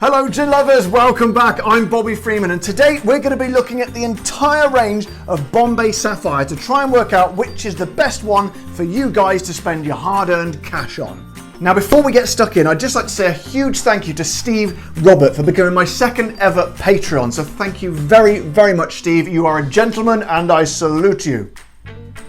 Hello gin lovers, welcome back. I'm Bobby Freeman and today we're going to be looking at the entire range of Bombay Sapphire to try and work out which is the best one for you guys to spend your hard-earned cash on. Now before we get stuck in, I'd just like to say a huge thank you to Steve Robert for becoming my second ever Patreon. So thank you very, very much, Steve. You are a gentleman and I salute you.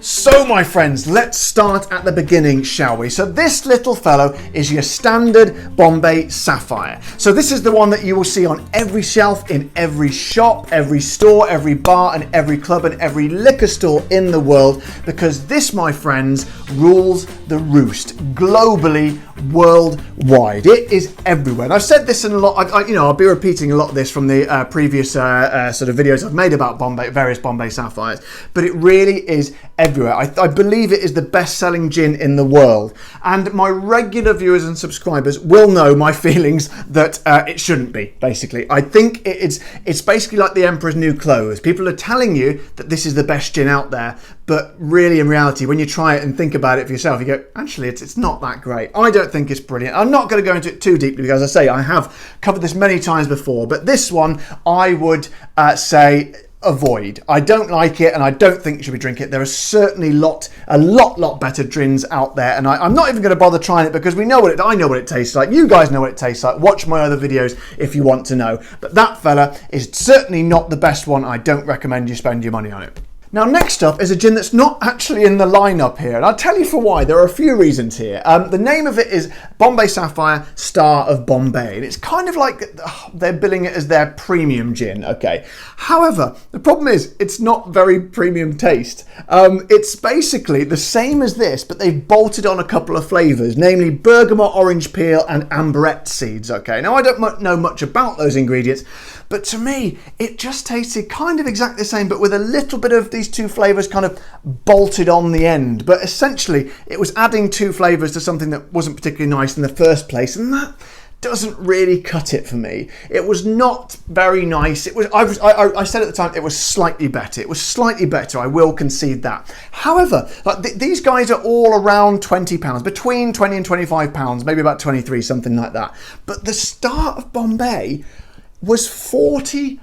So my friends, let's start at the beginning, shall we? So this little fellow is your standard Bombay Sapphire. So this is the one that you will see on every shelf, in every shop, every store, every bar and every club and every liquor store in the world, because this, my friends, rules the roost globally, worldwide. It is everywhere. And I've said this in a lot, I'll be repeating a lot of this from the previous sort of videos I've made about various Bombay Sapphires, but it really is everywhere. I believe it is the best-selling gin in the world, and my regular viewers and subscribers will know my feelings that it shouldn't be. Basically, I think it's basically like the Emperor's new clothes. People are telling you that this is the best gin out there, but really, in reality, when you try it and think about it for yourself, you go, actually, it's not that great. I don't think it's brilliant. I'm not going to go into it too deeply because, as I say, I have covered this many times before, but this one I would say avoid. I don't like it and I don't think you should be drinking it. There are certainly a lot better gins out there, and I'm not even going to bother trying it because I know what it tastes like. You guys know what it tastes like. Watch my other videos if you want to know. But that fella is certainly not the best one. I don't recommend you spend your money on it. Now next up is a gin that's not actually in the lineup here, and I'll tell you for why. There are a few reasons here. The name of it is Bombay Sapphire Star of Bombay, and it's kind of like they're billing it as their premium gin, okay? However, the problem is it's not very premium taste. It's basically the same as this, but they've bolted on a couple of flavours, namely bergamot orange peel and amberette seeds, okay? Now I don't know much about those ingredients, but to me, it just tasted kind of exactly the same, but with a little bit of these two flavours kind of bolted on the end. But essentially, it was adding two flavours to something that wasn't particularly nice in the first place, and that doesn't really cut it for me. It was not very nice. It was. I said at the time it was slightly better. It was slightly better. I will concede that. However, like these guys are all around £20, between £20 and £25, maybe about 23, something like that. But the Star of Bombay was £40,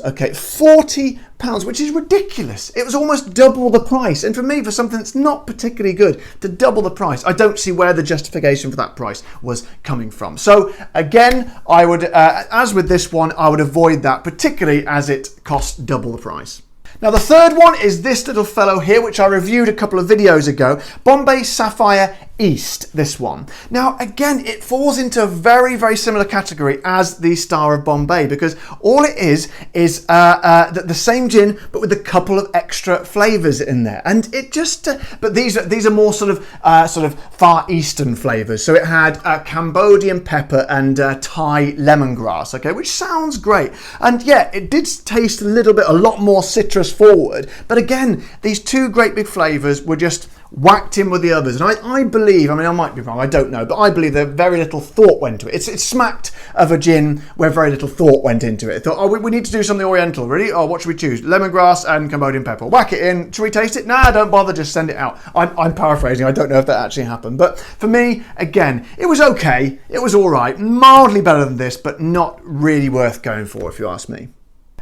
okay, £40, which is ridiculous. It was almost double the price, and for me, for something that's not particularly good, to double the price, I don't see where the justification for that price was coming from. So again, I would, as with this one, I would avoid that, particularly as it costs double the price. Now the third one is this little fellow here, which I reviewed a couple of videos ago, Bombay Sapphire East, this one. Now again, it falls into a very, very similar category as the Star of Bombay, because all it is the same gin, but with a couple of extra flavours in there. And it just, but these are more sort of Far Eastern flavours. So it had Cambodian pepper and Thai lemongrass, okay, which sounds great. And yeah, it did taste a lot more citrus forward, but again, these two great big flavours were just whacked in with the others, and I believe, I mean, I might be wrong, I don't know, but I believe that very little thought went into it. It smacked of a gin where very little thought went into it. I thought, we need to do something oriental, really? Oh, what should we choose? Lemongrass and Cambodian pepper. Whack it in. Should we taste it? Nah, don't bother, just send it out. I'm paraphrasing, I don't know if that actually happened, but for me, again, it was okay, it was all right, mildly better than this, but not really worth going for, if you ask me.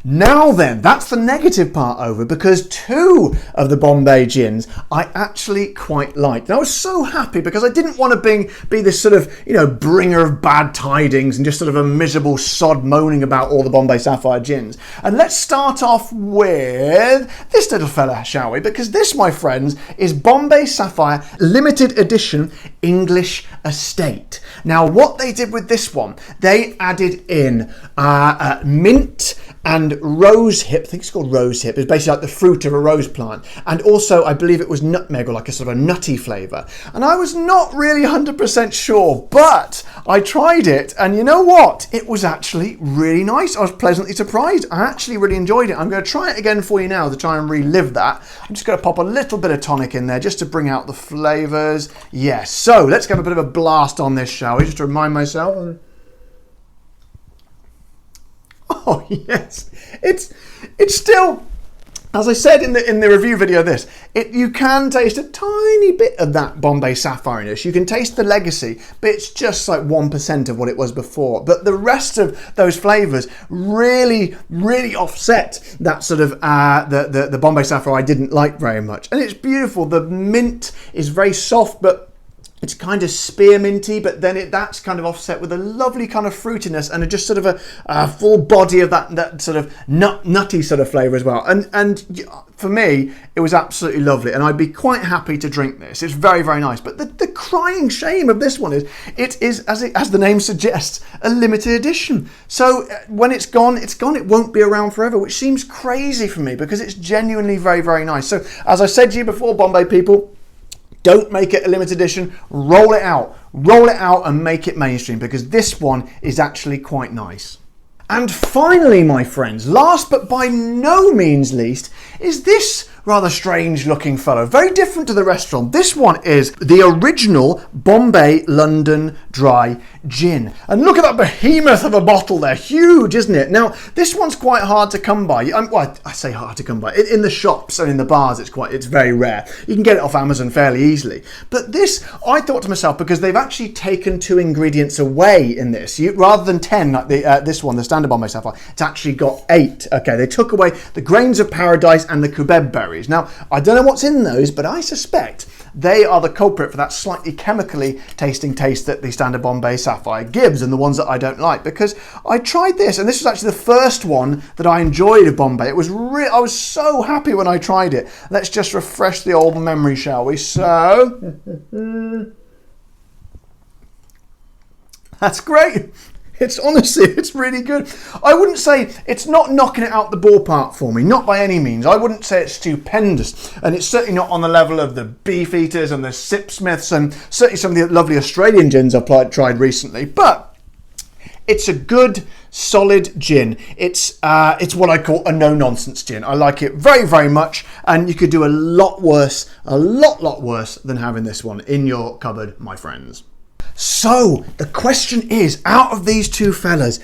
Now then, that's the negative part over, because two of the Bombay gins I actually quite liked. And I was so happy because I didn't want to be this sort of, bringer of bad tidings and just sort of a miserable sod moaning about all the Bombay Sapphire gins. And let's start off with this little fella, shall we? Because this, my friends, is Bombay Sapphire Limited Edition English Estate. Now, what they did with this one, they added in mint and rose hip. I think it's called rose hip. It's basically like the fruit of a rose plant. And also, I believe it was nutmeg, or like a sort of a nutty flavour. And I was not really 100% sure, but I tried it, and you know what? It was actually really nice. I was pleasantly surprised. I actually really enjoyed it. I'm going to try it again for you now to try and relive that. I'm just going to pop a little bit of tonic in there just to bring out the flavours. Yes, so let's get a bit of a blast on this, shall we? Just to remind myself. Oh yes, it's still As I said in the review video of this, you can taste a tiny bit of that Bombay Sapphireness. You can taste the legacy, but it's just like 1% of what it was before. But the rest of those flavours really, really offset that sort of the Bombay Sapphire I didn't like very much. And it's beautiful. The mint is very soft, but it's kind of spearminty, but then that's kind of offset with a lovely kind of fruitiness and just sort of a full body of that sort of nutty sort of flavour as well. And for me, it was absolutely lovely, and I'd be quite happy to drink this. It's very, very nice. But the crying shame of this one is it is, as the name suggests, a limited edition. So when it's gone, it's gone. It won't be around forever, which seems crazy for me because it's genuinely very, very nice. So as I said to you before, Bombay people, don't make it a limited edition, roll it out and make it mainstream, because this one is actually quite nice. And finally, my friends, last but by no means least, is this rather strange looking fellow. Very different to the restaurant. This one is the original Bombay London Dry Gin. And look at that behemoth of a bottle there. Huge, isn't it? Now, this one's quite hard to come by. Well, I say hard to come by. In the shops and in the bars, it's very rare. You can get it off Amazon fairly easily. But this, I thought to myself, because they've actually taken 2 ingredients away in this. Rather than 10, like this one, the standard Bombay Sapphire, it's actually got 8. Okay, they took away the grains of paradise and the kubeb berries. Now, I don't know what's in those, but I suspect they are the culprit for that slightly chemically tasting taste that the standard Bombay Sapphire gives, and the ones that I don't like, because I tried this, and this was actually the first one that I enjoyed of Bombay. It was I was so happy when I tried it. Let's just refresh the old memory, shall we? So, that's great. It's honestly, it's really good. I wouldn't say it's not knocking it out the ballpark for me, not by any means. I wouldn't say it's stupendous, and it's certainly not on the level of the Beefeaters and the Sipsmiths and certainly some of the lovely Australian gins I've tried recently. But it's a good, solid gin. It's what I call a no-nonsense gin. I like it very, very much, and you could do a lot worse, a lot worse than having this one in your cupboard, my friends. So the question is, out of these 2 fellas,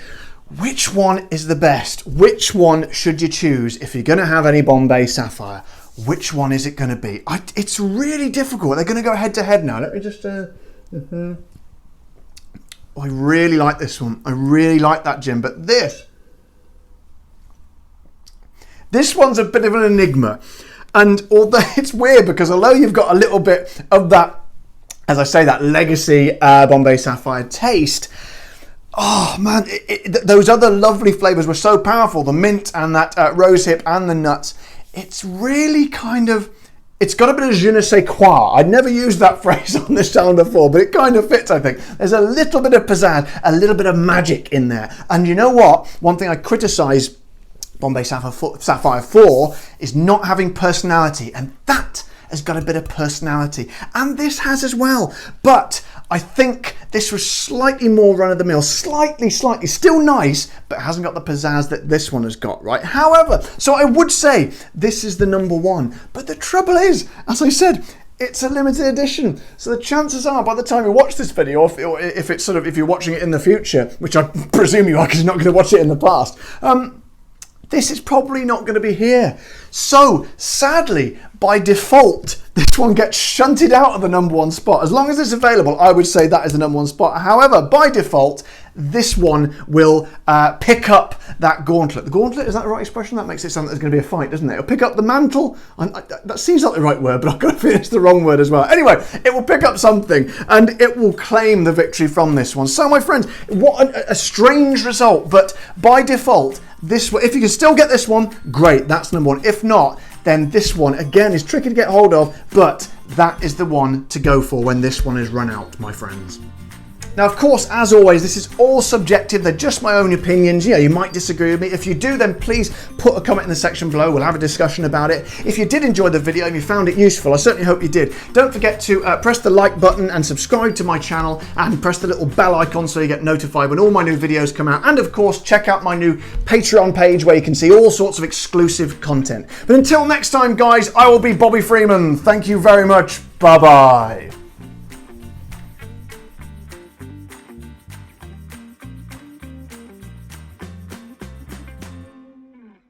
which one is the best? Which one should you choose if you're going to have any Bombay Sapphire? Which one is it going to be? It's really difficult. They're going to go head to head now. Let me just... I really like this one. I really like that gin, but this one's a bit of an enigma. And although it's weird, because although you've got a little bit of that, as I say, that legacy Bombay Sapphire taste, oh man, those other lovely flavours were so powerful. The mint and that rosehip and the nuts. It's really kind of, it's got a bit of je ne sais quoi. I'd never used that phrase on this channel before, but it kind of fits, I think. There's a little bit of pizzazz, a little bit of magic in there. And you know what? One thing I criticise Bombay Sapphire for is not having personality, and that has got a bit of personality, and this has as well. But I think this was slightly more run-of-the-mill, slightly, still nice, but hasn't got the pizzazz that this one has got, right? However, so I would say this is the number 1, but the trouble is, as I said, it's a limited edition. So the chances are, by the time you watch this video, or if it's sort of, if you're watching it in the future, which I presume you are because you're not going to watch it in the past, this is probably not going to be here. So, sadly, by default, this one gets shunted out of the number 1 spot. As long as it's available, I would say that is the number 1 spot. However, by default, this one will pick up that gauntlet. The gauntlet, is that the right expression? That makes it sound like there's going to be a fight, doesn't it? It'll pick up the mantle. That seems like the right word, but I've got to feel it's the wrong word as well. Anyway, it will pick up something, and it will claim the victory from this one. So, my friends, what a strange result, but by default, this one, if you can still get this one, great, that's number 1. If not, then this one, again, is tricky to get hold of, but that is the one to go for when this one is run out, my friends. Now, of course, as always, this is all subjective. They're just my own opinions. You might disagree with me. If you do, then please put a comment in the section below. We'll have a discussion about it. If you did enjoy the video and you found it useful, I certainly hope you did. Don't forget to press the like button and subscribe to my channel, and press the little bell icon so you get notified when all my new videos come out. And of course, check out my new Patreon page where you can see all sorts of exclusive content. But until next time, guys, I will be Bobby Freeman. Thank you very much. Bye-bye.